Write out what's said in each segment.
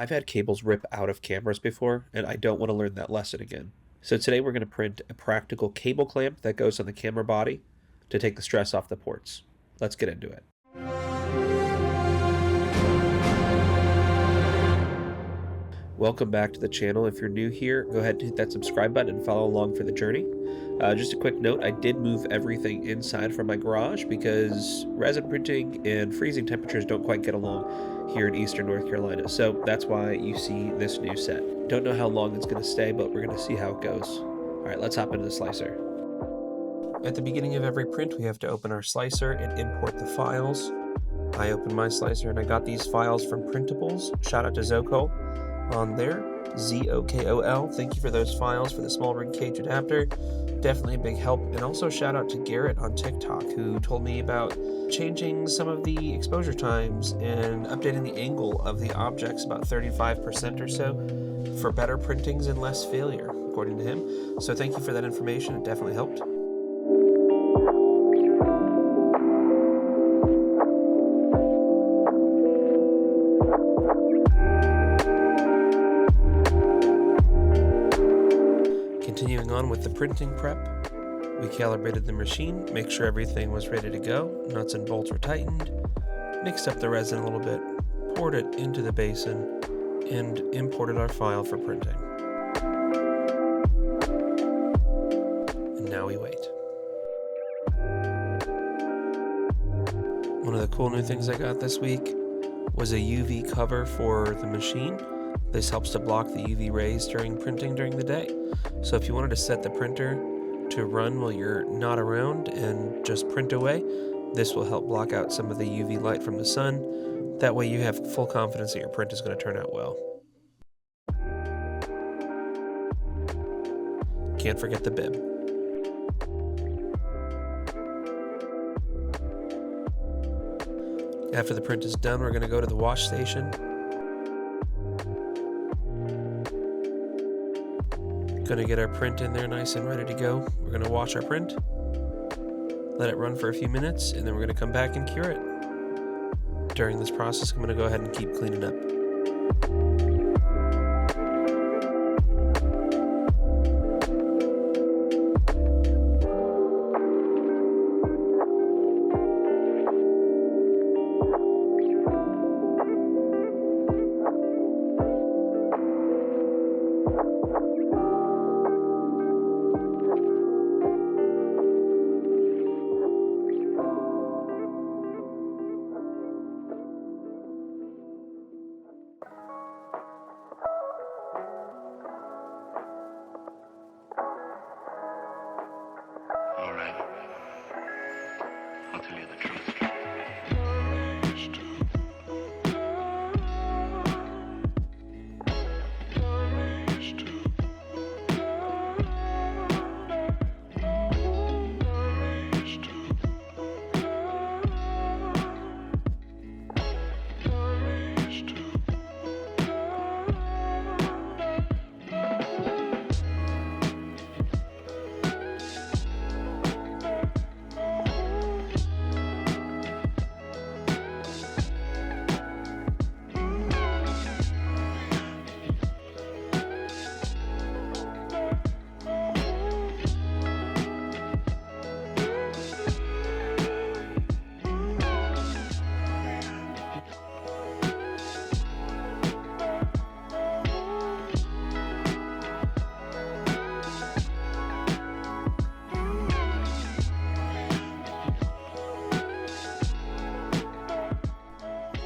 I've had cables rip out of cameras before, and I don't want to learn that lesson again. So today we're going to print a practical cable clamp that goes on the camera body to take the stress off the ports. Let's get into it. Welcome back to the channel. If you're new here, go ahead and hit that subscribe button and follow along for the journey. Just a quick note, I did move everything inside from my garage because resin printing and freezing temperatures don't quite get along here in eastern North Carolina. So that's why you see this new set. Don't know how long it's going to stay, but we're going to see how it goes. All right, let's hop into the slicer. At the beginning of every print, we have to open our slicer and import the files. I opened my slicer and I got these files from Printables. Shout out to ZOKO on there, ZOKO. Thank you for those files for the small rig cage adapter. Definitely a big help. And also shout out to Garrett on TikTok, who told me about changing some of the exposure times and updating the angle of the objects about 35% or so for better printings and less failure, according to him. So thank you for that information. It definitely helped. Continuing on with the printing prep, we calibrated the machine, make sure everything was ready to go, nuts and bolts were tightened, mixed up the resin a little bit, poured it into the basin, and imported our file for printing. And now we wait. One of the cool new things I got this week was a UV cover for the machine. This helps to block the UV rays during printing during the day. So if you wanted to set the printer to run while you're not around and just print away, this will help block out some of the UV light from the sun. That way you have full confidence that your print is going to turn out well. Can't forget the bib. After the print is done, we're going to go to the wash station. Gonna get our print in there nice and ready to go. We're gonna wash our print, let it run for a few minutes, and then we're gonna come back and cure it. During this process, I'm gonna go ahead and keep cleaning up. All right. I'll tell you the truth.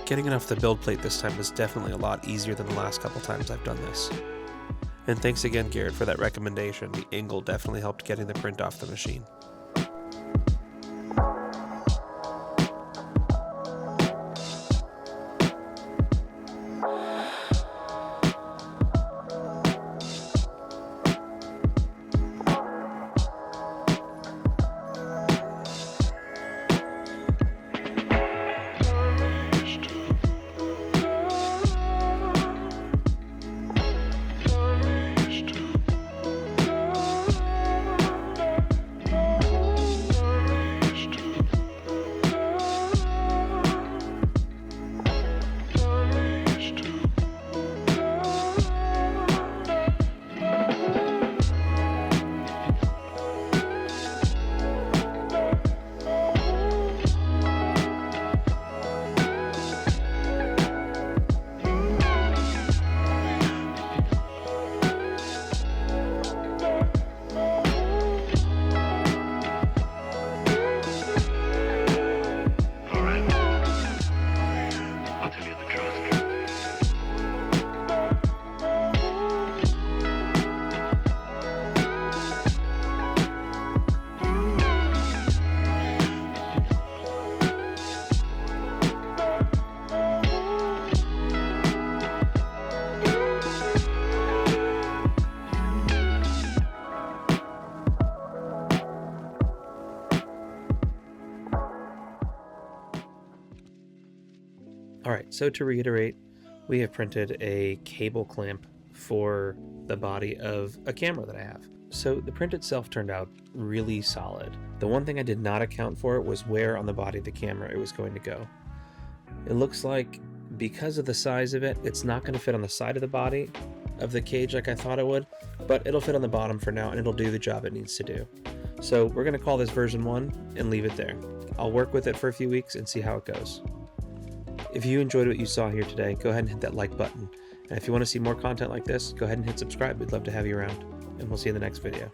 Getting it off the build plate this time was definitely a lot easier than the last couple times I've done this. And thanks again, Garrett, for that recommendation. The angle definitely helped getting the print off the machine. So to reiterate, we have printed a cable clamp for the body of a camera that I have. So the print itself turned out really solid. The one thing I did not account for was where on the body of the camera it was going to go. It looks like because of the size of it, it's not going to fit on the side of the body of the cage like I thought it would, but it'll fit on the bottom for now and it'll do the job it needs to do. So we're going to call this version 1 and leave it there. I'll work with it for a few weeks and see how it goes. If you enjoyed what you saw here today, go ahead and hit that like button. And if you want to see more content like this, go ahead and hit subscribe. We'd love to have you around. And we'll see you in the next video.